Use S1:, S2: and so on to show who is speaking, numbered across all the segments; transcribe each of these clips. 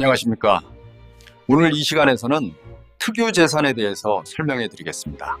S1: 안녕하십니까. 오늘 이 시간에서는 특유재산에 대해서 설명해 드리겠습니다.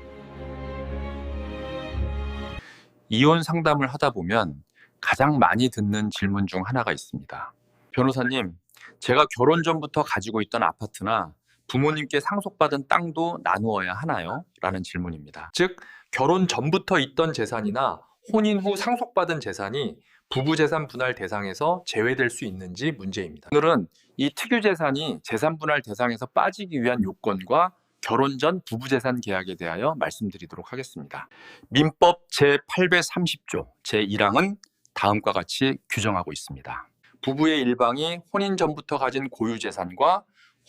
S1: 이혼 상담을 하다 보면 가장 많이 듣는 질문 중 하나가 있습니다. 변호사님, 제가 결혼 전부터 가지고 있던 아파트나 부모님께 상속받은 땅도 나누어야 하나요? 라는 질문입니다. 즉, 결혼 전부터 있던 재산이나 혼인 후 상속받은 재산이 부부재산 분할 대상에서 제외될 수 있는지 문제입니다. 오늘은 이 특유재산이 재산 분할 대상에서 빠지기 위한 요건과 결혼 전 부부재산 계약에 대하여 말씀드리도록 하겠습니다. 민법 제830조 제1항은 다음과 같이 규정하고 있습니다. 부부의 일방이 혼인 전부터 가진 고유재산과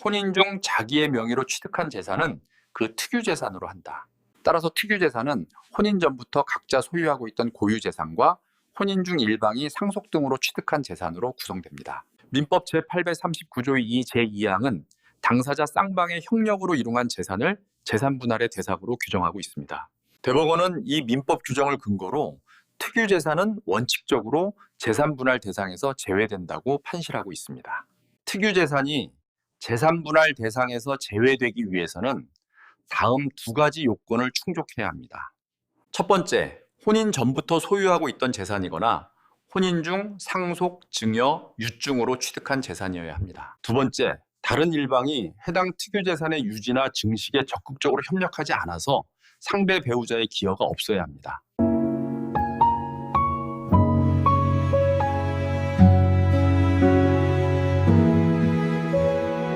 S1: 혼인 중 자기의 명의로 취득한 재산은 그 특유재산으로 한다. 따라서 특유재산은 혼인 전부터 각자 소유하고 있던 고유재산과 혼인 중 일방이 상속 등으로 취득한 재산으로 구성됩니다. 민법 제839조 2 제2항은 당사자 쌍방의 형력으로 이루어진 재산을 재산 분할의 대상으로 규정하고 있습니다. 대법원은 이 민법 규정을 근거로 특유재산은 원칙적으로 재산 분할 대상에서 제외된다고 판시하고 있습니다. 특유재산이 재산 분할 대상에서 제외되기 위해서는 다음 두 가지 요건을 충족해야 합니다. 첫 번째, 혼인 전부터 소유하고 있던 재산이거나 혼인 중 상속, 증여, 유증으로 취득한 재산이어야 합니다. 두 번째, 다른 일방이 해당 특유재산의 유지나 증식에 적극적으로 협력하지 않아서 상대 배우자의 기여가 없어야 합니다.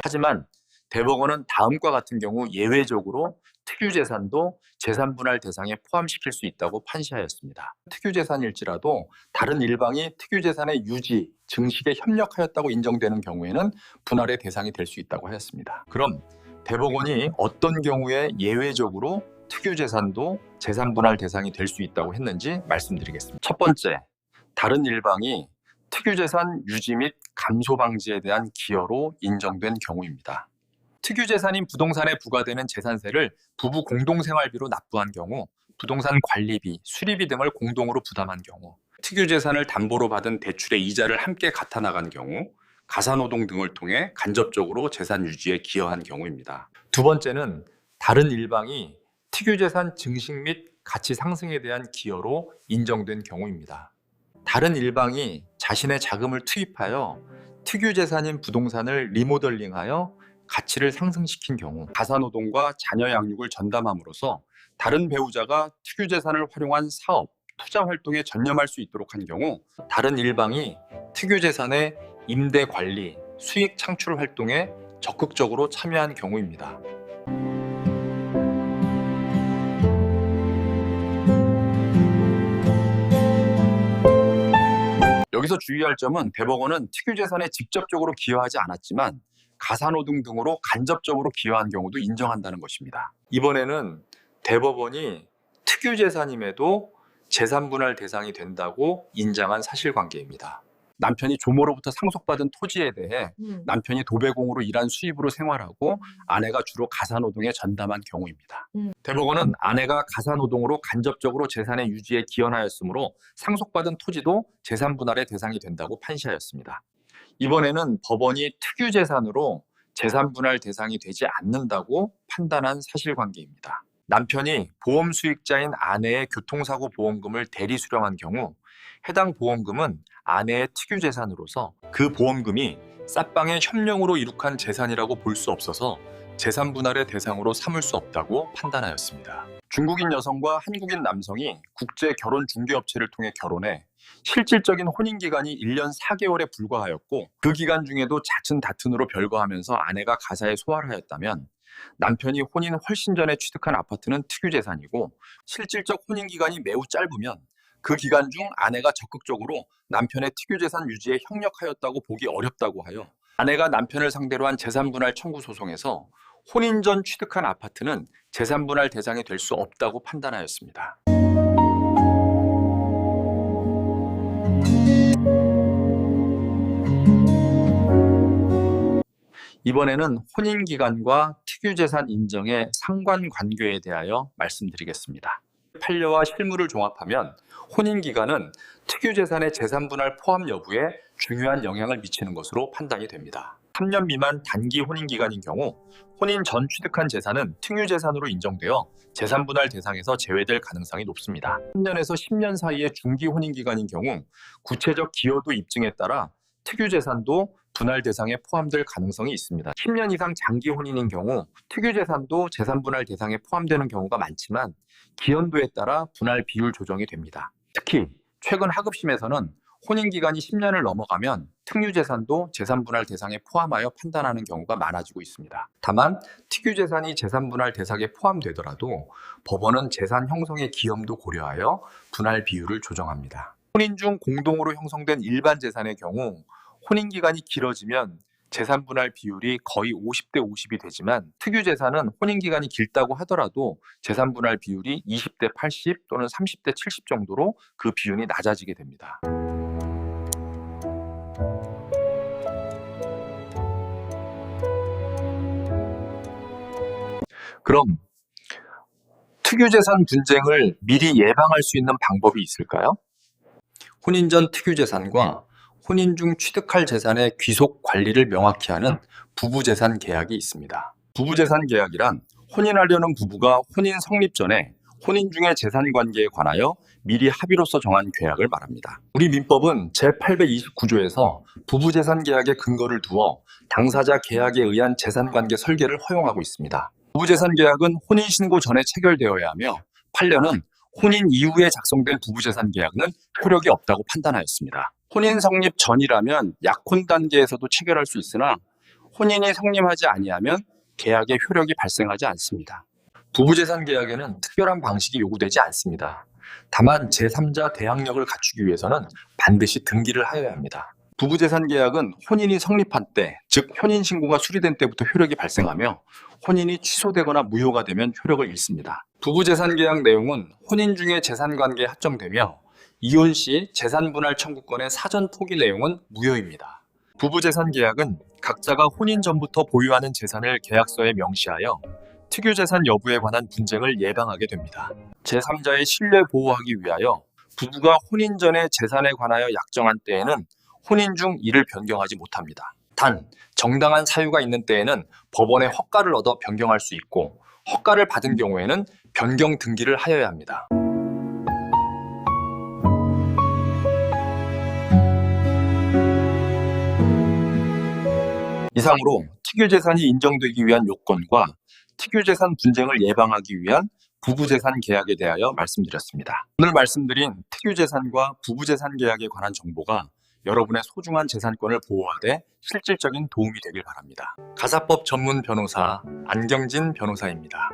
S1: 하지만 대법원은 다음과 같은 경우 예외적으로 특유재산도 재산 분할 대상에 포함시킬 수 있다고 판시하였습니다. 특유재산일지라도 다른 일방이 특유재산의 유지, 증식에 협력하였다고 인정되는 경우에는 분할의 대상이 될 수 있다고 하였습니다. 그럼 대법원이 어떤 경우에 예외적으로 특유재산도 재산 분할 대상이 될 수 있다고 했는지 말씀드리겠습니다. 첫 번째, 다른 일방이 특유재산 유지 및 감소 방지에 대한 기여로 인정된 경우입니다. 특유재산인 부동산에 부과되는 재산세를 부부 공동생활비로 납부한 경우, 부동산 관리비, 수리비 등을 공동으로 부담한 경우, 특유재산을 담보로 받은 대출의 이자를 함께 갖다 나간 경우, 가사노동 등을 통해 간접적으로 재산 유지에 기여한 경우입니다. 두 번째는 다른 일방이 특유재산 증식 및 가치 상승에 대한 기여로 인정된 경우입니다. 다른 일방이 자신의 자금을 투입하여 특유재산인 부동산을 리모델링하여 가치를 상승시킨 경우, 가사노동과 자녀 양육을 전담함으로써 다른 배우자가 특유재산을 활용한 사업, 투자 활동에 전념할 수 있도록 한 경우, 다른 일방이 특유재산의 임대 관리, 수익 창출 활동에 적극적으로 참여한 경우입니다. 여기서 주의할 점은 대법원은 특유재산에 직접적으로 기여하지 않았지만 가사노동 등으로 간접적으로 기여한 경우도 인정한다는 것입니다. 이번에는 대법원이 특유재산임에도 재산분할 대상이 된다고 인정한 사실관계입니다. 남편이 조모로부터 상속받은 토지에 대해 남편이 도배공으로 일한 수입으로 생활하고 아내가 주로 가사노동에 전담한 경우입니다. 대법원은 아내가 가사노동으로 간접적으로 재산의 유지에 기여하였으므로 상속받은 토지도 재산분할의 대상이 된다고 판시하였습니다. 이번에는 법원이 특유재산으로 재산분할 대상이 되지 않는다고 판단한 사실관계입니다. 남편이 보험 수익자인 아내의 교통사고 보험금을 대리 수령한 경우 해당 보험금은 아내의 특유재산으로서 그 보험금이 쌉방의 협령으로 이룩한 재산이라고 볼 수 없어서 재산분할의 대상으로 삼을 수 없다고 판단하였습니다. 중국인 여성과 한국인 남성이 국제 결혼 중개업체를 통해 결혼해 실질적인 혼인기간이 1년 4개월에 불과하였고 그 기간 중에도 잦은 다툼으로 별거하면서 아내가 가사에 소활하였다면 남편이 혼인 훨씬 전에 취득한 아파트는 특유재산이고 실질적 혼인기간이 매우 짧으면 그 기간 중 아내가 적극적으로 남편의 특유재산 유지에 협력하였다고 보기 어렵다고 하여 아내가 남편을 상대로 한 재산분할 청구 소송에서 혼인 전 취득한 아파트는 재산분할 대상이 될 수 없다고 판단하였습니다. 이번에는 혼인기간과 특유재산 인정의 상관관계에 대하여 말씀드리겠습니다. 판례와 실무를 종합하면 혼인기간은 특유재산의 재산분할 포함 여부에 중요한 영향을 미치는 것으로 판단이 됩니다. 3년 미만 단기 혼인 기간인 경우 혼인 전 취득한 재산은 특유재산으로 인정되어 재산분할 대상에서 제외될 가능성이 높습니다. 3년에서 10년 사이의 중기 혼인 기간인 경우 구체적 기여도 입증에 따라 특유재산도 분할 대상에 포함될 가능성이 있습니다. 10년 이상 장기 혼인인 경우 특유재산도 재산분할 대상에 포함되는 경우가 많지만 기연도에 따라 분할 비율 조정이 됩니다. 특히 최근 하급심에서는 혼인기간이 10년을 넘어가면 특유재산도 재산분할 대상에 포함하여 판단하는 경우가 많아지고 있습니다. 다만 특유재산이 재산분할 대상에 포함되더라도 법원은 재산 형성의 기염도 고려하여 분할 비율을 조정합니다. 혼인 중 공동으로 형성된 일반 재산의 경우 혼인기간이 길어지면 재산분할 비율이 거의 50대 50이 되지만 특유재산은 혼인기간이 길다고 하더라도 재산분할 비율이 20대 80 또는 30대 70 정도로 그 비율이 낮아지게 됩니다. 그럼 특유재산 분쟁을 미리 예방할 수 있는 방법이 있을까요? 혼인 전 특유재산과 혼인 중 취득할 재산의 귀속 관리를 명확히 하는 부부재산 계약이 있습니다. 부부재산 계약이란 혼인하려는 부부가 혼인 성립 전에 혼인 중의 재산 관계에 관하여 미리 합의로서 정한 계약을 말합니다. 우리 민법은 제829조에서 부부재산 계약의 근거를 두어 당사자 계약에 의한 재산관계 설계를 허용하고 있습니다. 부부재산 계약은 혼인신고 전에 체결되어야 하며 판례는 혼인 이후에 작성된 부부재산 계약은 효력이 없다고 판단하였습니다. 혼인 성립 전이라면 약혼 단계에서도 체결할 수 있으나 혼인이 성립하지 아니하면 계약의 효력이 발생하지 않습니다. 부부재산 계약에는 특별한 방식이 요구되지 않습니다. 다만 제3자 대항력을 갖추기 위해서는 반드시 등기를 하여야 합니다. 부부재산 계약은 혼인이 성립한 때, 즉 혼인신고가 수리된 때부터 효력이 발생하며 혼인이 취소되거나 무효가 되면 효력을 잃습니다. 부부재산 계약 내용은 혼인 중에 재산관계에 합정되며 이혼 시 재산분할 청구권의 사전 포기 내용은 무효입니다. 부부재산 계약은 각자가 혼인 전부터 보유하는 재산을 계약서에 명시하여 특유재산 여부에 관한 분쟁을 예방하게 됩니다. 제3자의 신뢰 보호하기 위하여 부부가 혼인 전에 재산에 관하여 약정한 때에는 혼인 중 이를 변경하지 못합니다. 단, 정당한 사유가 있는 때에는 법원의 허가를 얻어 변경할 수 있고 허가를 받은 경우에는 변경 등기를 하여야 합니다. 이상으로 특유재산이 인정되기 위한 요건과 특유재산 분쟁을 예방하기 위한 부부재산 계약에 대하여 말씀드렸습니다. 오늘 말씀드린 특유재산과 부부재산 계약에 관한 정보가 여러분의 소중한 재산권을 보호하되 실질적인 도움이 되길 바랍니다. 가사법 전문 변호사 안경진 변호사입니다.